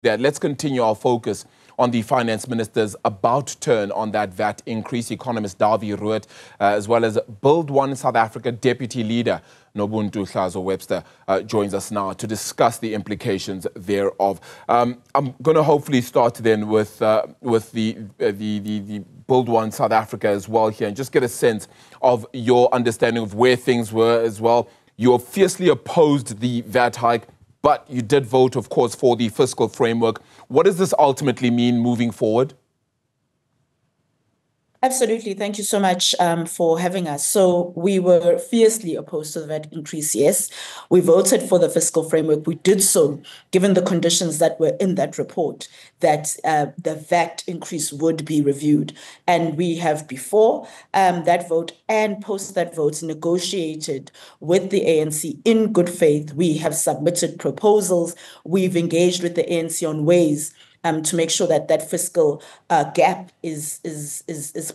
that. Let's continue our focus on the Finance Minister's about turn on that VAT increase. Economist Roodt, as well as Build One South Africa Deputy Leader Nobuntu Hlazo-Webster joins us now to discuss the implications thereof. I'm going to hopefully start then with the Build One South Africa as well here, and just get a sense of your understanding of where things were as well. You fiercely opposed the VAT hike, but you did vote, of course, for the fiscal framework. What does this ultimately mean moving forward? Absolutely. Thank you so much for having us. So we were fiercely opposed to the VAT increase, yes. We voted for the fiscal framework. We did so given the conditions that were in that report, that the VAT increase would be reviewed. And we have before that vote and post that vote negotiated with the ANC in good faith. We have submitted proposals. We've engaged with the ANC on ways to make sure that that fiscal gap is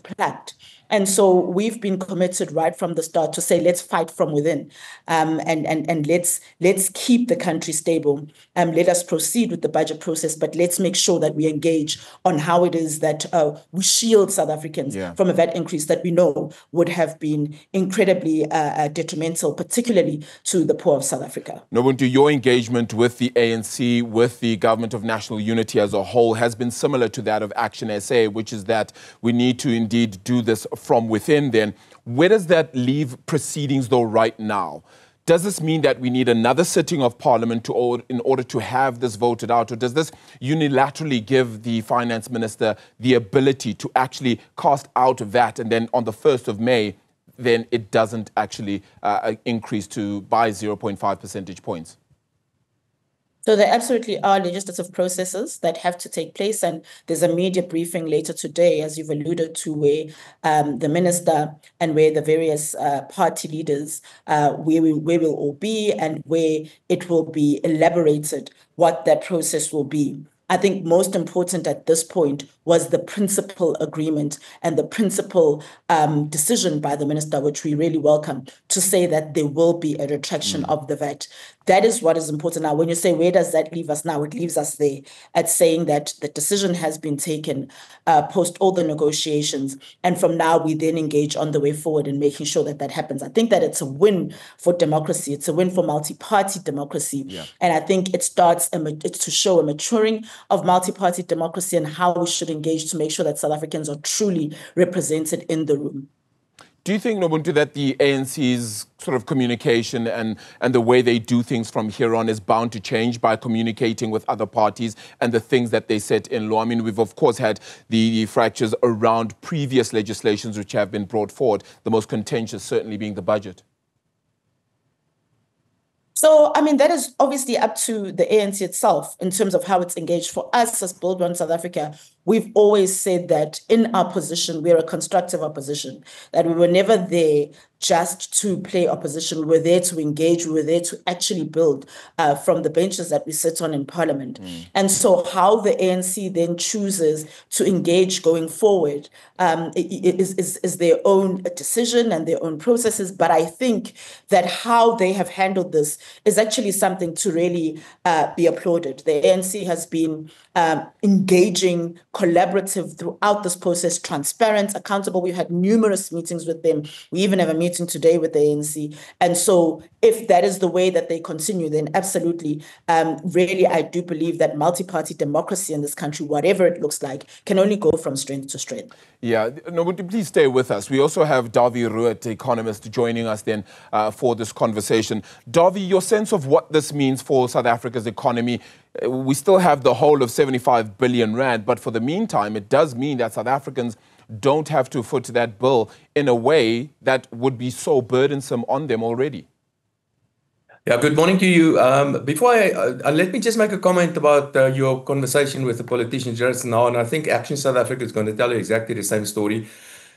plugged. And so we've been committed right from the start to say, let's fight from within, and let's keep the country stable. Let us proceed with the budget process, but let's make sure that we engage on how it is that we shield South Africans from a VAT increase that we know would have been incredibly detrimental, particularly to the poor of South Africa. Nobuntu, your engagement with the ANC, with the Government of National Unity as a whole, has been similar to that of Action SA, which is that we need to indeed do this from within. Then where does that leave proceedings though right now? Does this mean that we need another sitting of Parliament in order to have this voted out, or does this unilaterally give the Finance Minister the ability to actually cast out VAT, and then on the 1st of May, then it doesn't actually increase by 0.5 percentage points? So there absolutely are legislative processes that have to take place, and there's a media briefing later today, as you've alluded to, where the minister and where the various party leaders, where we'll all be, and where it will be elaborated what that process will be. I think most important at this point was the principal agreement and the principal decision by the minister, which we really welcome, to say that there will be a retraction of the VAT. That is what is important now. When you say, where does that leave us now? It leaves us there at saying that the decision has been taken post all the negotiations. And from now, we then engage on the way forward in making sure that that happens. I think that it's a win for democracy. It's a win for multi-party democracy. Yeah. And I think it starts to show a maturing of multi-party democracy and how we should engage to make sure that South Africans are truly represented in the room. Do you think, Nobuntu, that the ANC's sort of communication and the way they do things from here on is bound to change by communicating with other parties and the things that they set in law? I mean, we've, of course, had the fractures around previous legislations which have been brought forward, the most contentious certainly being the budget. So, I mean, that is obviously up to the ANC itself in terms of how it's engaged. For us as Build One South Africa, we've always said that in our position, we're a constructive opposition, that we were never there just to play opposition. We were there to engage. We were there to actually build from the benches that we sit on in Parliament. And so how the ANC then chooses to engage going forward is their own decision and their own processes. But I think that how they have handled this is actually something to really be applauded. The ANC has been engaging, collaborative throughout this process, transparent, accountable. We've had numerous meetings with them. We even have a meeting today with the ANC. And so if that is the way that they continue, then absolutely, really, I do believe that multi-party democracy in this country, whatever it looks like, can only go from strength to strength. Yeah, no, would you please stay with us? We also have Dawie, Roodt, Economist, joining us then for this conversation. Dawie, your sense of what this means for South Africa's economy? We still have the whole of 75 billion rand, but for the meantime, it does mean that South Africans don't have to foot that bill in a way that would be so burdensome on them already. Yeah, good morning to you. Before let me just make a comment about your conversation with the politicians just now, and I think Action South Africa is going to tell you exactly the same story.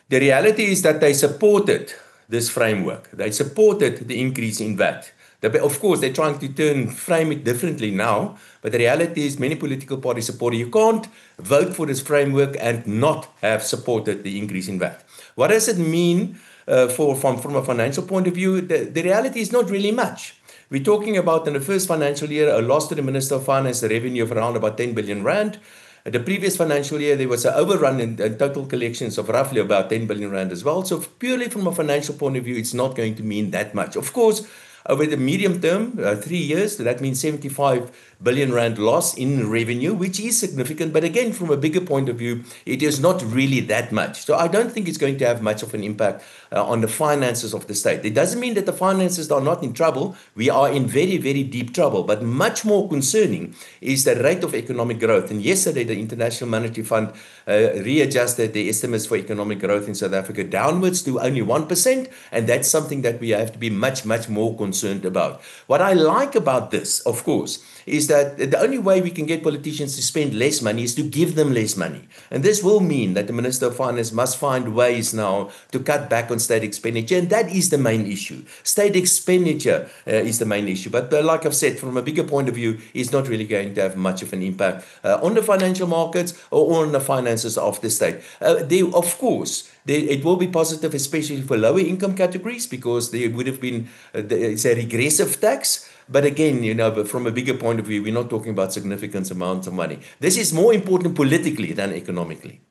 The reality is that they supported this framework. They supported the increase in VAT. Of course, they're trying to frame it differently now, but the reality is many political parties support it. You can't vote for this framework and not have supported the increase in VAT. What does it mean from a financial point of view? The reality is not really much. We're talking about in the first financial year, a loss to the Minister of Finance, the revenue of around about 10 billion rand. The previous financial year, there was an overrun in total collections of roughly about 10 billion rand as well. So purely from a financial point of view, it's not going to mean that much. Of course, over the medium term, 3 years, that means 75 billion rand loss in revenue, which is significant. But again, from a bigger point of view, it is not really that much. So I don't think it's going to have much of an impact on the finances of the state. It doesn't mean that the finances are not in trouble. We are in very, very deep trouble. But much more concerning is the rate of economic growth. And yesterday, the International Monetary Fund readjusted the estimates for economic growth in South Africa downwards to only 1%. And that's something that we have to be much, much more concerned about. What I like about this, of course, is that the only way we can get politicians to spend less money is to give them less money. And this will mean that the Minister of Finance must find ways now to cut back on state expenditure. And that is the main issue. State expenditure is the main issue. But like I've said, from a bigger point of view, it's not really going to have much of an impact on the financial markets or on the finances of the state. Of course, it will be positive, especially for lower income categories, because there would have been it's a regressive tax. But again, but from a bigger point of view, we're not talking about significant amounts of money. This is more important politically than economically.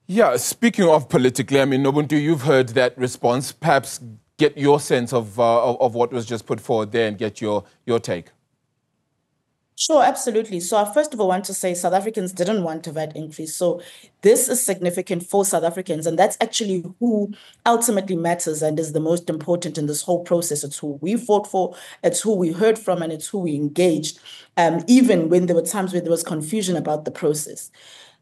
Yeah, speaking of politically, I mean, Nobuntu, you've heard that response. Perhaps get your sense of what was just put forward there and get your take. Sure, absolutely. So I first of all want to say South Africans didn't want a VAT increase. So this is significant for South Africans, and that's actually who ultimately matters and is the most important in this whole process. It's who we fought for, it's who we heard from, and it's who we engaged, even when there were times where there was confusion about the process.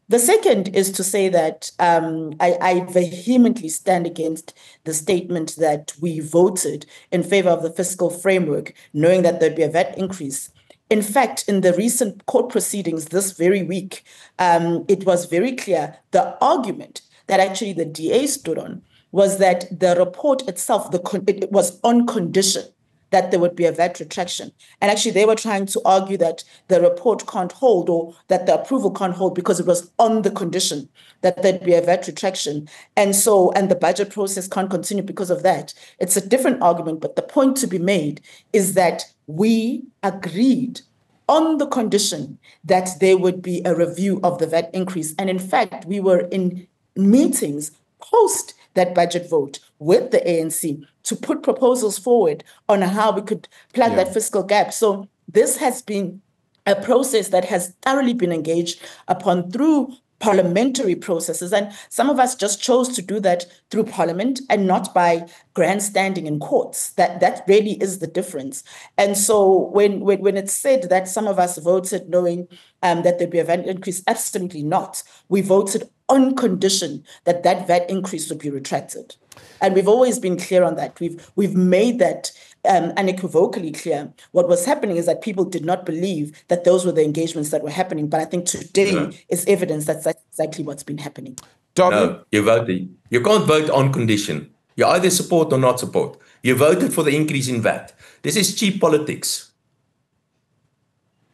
The second is to say that I vehemently stand against the statement that we voted in favor of the fiscal framework, knowing that there'd be a VAT increase. In fact, in the recent court proceedings this very week, it was very clear the argument that actually the DA stood on was that the report itself, it was on condition that there would be a VAT retraction. And actually, they were trying to argue that the report can't hold or that the approval can't hold because it was on the condition that there'd be a VAT retraction. And the budget process can't continue because of that. It's a different argument, but the point to be made is that we agreed on the condition that there would be a review of the VAT increase. And in fact, we were in meetings post that budget vote with the ANC to put proposals forward on how we could plug that fiscal gap. So this has been a process that has thoroughly been engaged upon through parliamentary processes. And some of us just chose to do that through parliament and not by grandstanding in courts. That really is the difference. And so when it's said that some of us voted knowing that there'd be a VAT increase, absolutely not. We voted on condition that that VAT increase would be retracted. And we've always been clear on that. We've made that unequivocally clear. What was happening is that people did not believe that those were the engagements that were happening. But I think today is evidence that that's exactly what's been happening. No, you voted. You can't vote on condition. You either support or not support. You voted for the increase in VAT. This is cheap politics.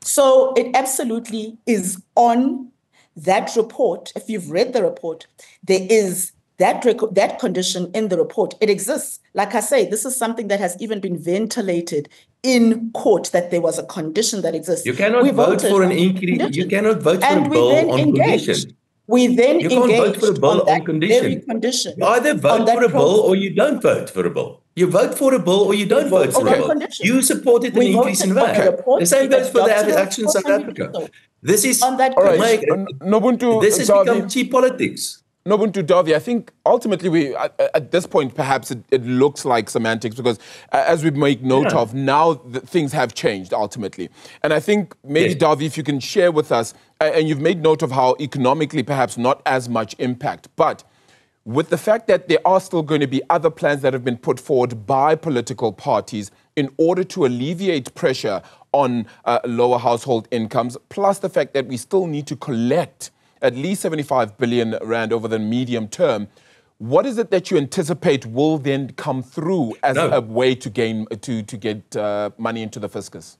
So it absolutely is on that report. If you've read the report, there is that condition in the report. It exists. Like I say, this is something that has even been ventilated in court, that there was a condition that exists. You cannot vote for an increase. You cannot vote for a bill on condition. We then you can't vote for a bill on condition. You either vote for a bill or you don't vote for a bill. You vote for a bill or you don't vote for a bill. You supported an increase in VAT. The same goes for the Action South Africa. This is Nobuntu, this has become cheap politics. Nobuntu, Dawie, I think ultimately at this point, perhaps it looks like semantics because as we make note of, now things have changed ultimately. And I think maybe, Dawie, if you can share with us, and you've made note of how economically perhaps not as much impact, but with the fact that there are still going to be other plans that have been put forward by political parties in order to alleviate pressure on lower household incomes, plus the fact that we still need to collect at least 75 billion rand over the medium term. What is it that you anticipate will then come through as a way to gain to get money into the fiscus?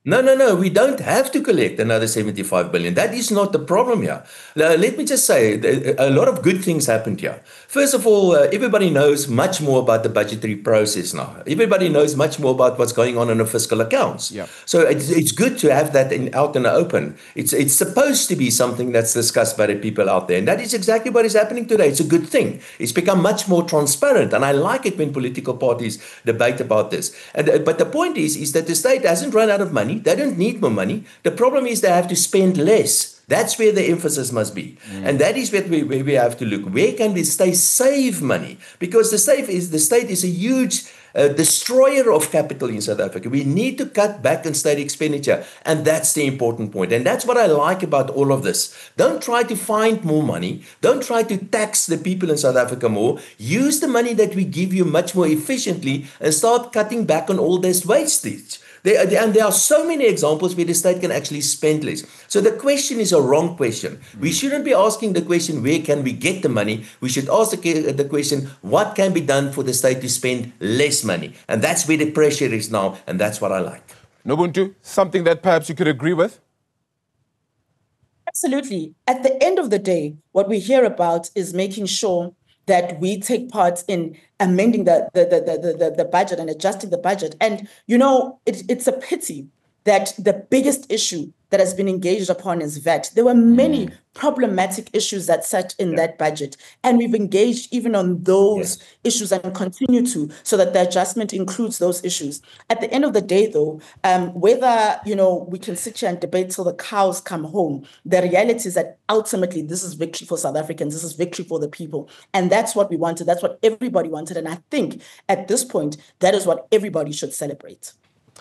No. We don't have to collect another 75 billion. That is not the problem here. Let me just say, a lot of good things happened here. First of all, everybody knows much more about the budgetary process now. Everybody knows much more about what's going on in the fiscal accounts. Yeah. So it's good to have that out in the open. It's supposed to be something that's discussed by the people out there. And that is exactly what is happening today. It's a good thing. It's become much more transparent. And I like it when political parties debate about this. But the point is that the state hasn't run out of money. They don't need more money. The problem is they have to spend less. That's where the emphasis must be. And that is where we have to look. Where can the state save money? Because the state is a huge destroyer of capital in South Africa. We need to cut back on state expenditure. And that's the important point. And that's what I like about all of this. Don't try to find more money. Don't try to tax the people in South Africa more. Use the money that we give you much more efficiently and start cutting back on all this wastage. There are so many examples where the state can actually spend less. So the question is a wrong question. We shouldn't be asking the question, where can we get the money? We should ask the question, what can be done for the state to spend less money? And that's where the pressure is now, and that's what I like. Nobuntu, something that perhaps you could agree with? Absolutely. At the end of the day, what we hear about is making sure that we take part in amending the budget and adjusting the budget. And, it's a pity that the biggest issue that has been engaged upon is VAT. There were many problematic issues that sat in that budget, and we've engaged even on those issues and continue to, so that the adjustment includes those issues. At the end of the day, though, whether, we can sit here and debate till the cows come home, the reality is that ultimately this is victory for South Africans, this is victory for the people, and that's what we wanted, that's what everybody wanted, and I think at this point, that is what everybody should celebrate.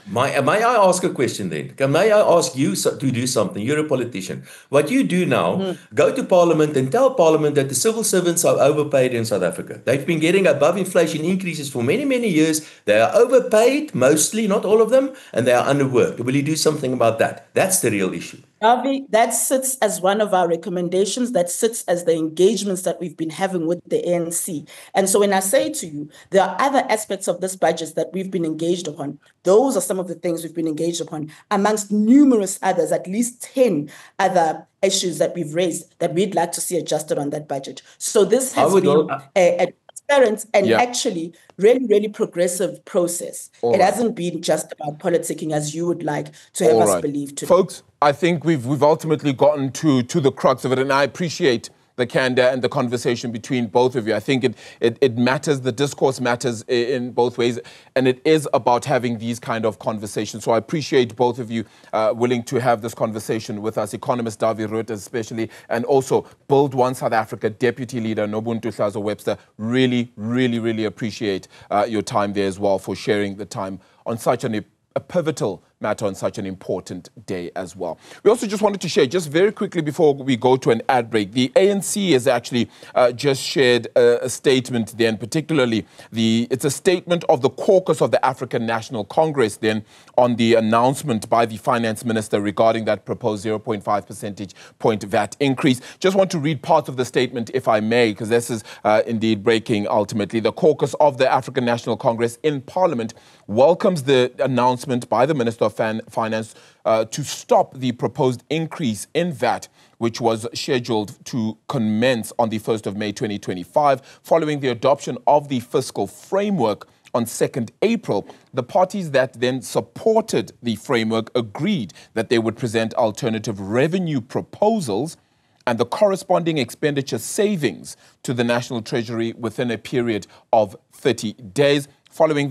May I ask a question then? May I ask you to do something? You're a politician. What you do now, go to Parliament and tell Parliament that the civil servants are overpaid in South Africa. They've been getting above inflation increases for many, many years. They are overpaid, mostly, not all of them, and they are underworked. Will you do something about that? That's the real issue. Dawie, that sits as one of our recommendations, that sits as the engagements that we've been having with the ANC. And so when I say to you, there are other aspects of this budget that we've been engaged upon. Those are some of the things we've been engaged upon, amongst numerous others, at least 10 other issues that we've raised that we'd like to see adjusted on that budget. So this has been a transparent and actually really, really progressive process. It hasn't been just about politicking as you would like to have us believe today. Folks, I think we've ultimately gotten to the crux of it, and I appreciate the candor and the conversation between both of you. I think it matters, the discourse matters in both ways, and it is about having these kind of conversations. So I appreciate both of you willing to have this conversation with us, Economist Dawie Roodt especially, and also Build One South Africa Deputy Leader Nobuntu Hlazo-Webster. Really, really, really appreciate your time there as well, for sharing the time on such a pivotal matter on such an important day as well. We also just wanted to share, just very quickly before we go to an ad break, the ANC has actually just shared a statement then, particularly it's a statement of the caucus of the African National Congress then on the announcement by the Finance Minister regarding that proposed 0.5 percentage point VAT increase. Just want to read part of the statement, if I may, because this is indeed breaking ultimately. The caucus of the African National Congress in Parliament welcomes the announcement by the Minister of Finance to stop the proposed increase in VAT, which was scheduled to commence on the 1st of May 2025, following the adoption of the fiscal framework on 2nd April. The parties that then supported the framework agreed that they would present alternative revenue proposals and the corresponding expenditure savings to the National Treasury within a period of 30 days. Following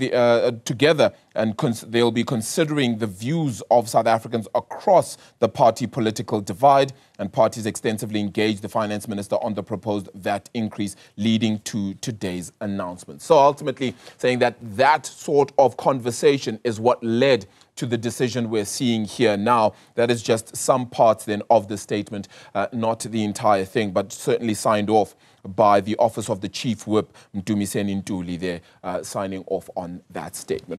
together, and they'll be considering the views of South Africans across the party political divide, and parties extensively engaged the Finance Minister on the proposed VAT increase, leading to today's announcement. So ultimately saying that sort of conversation is what led to the decision we're seeing here now. That is just some parts then of the statement, not the entire thing, but certainly signed off by the Office of the Chief Whip, Mdumiseni Ntuli, there signing off on that statement.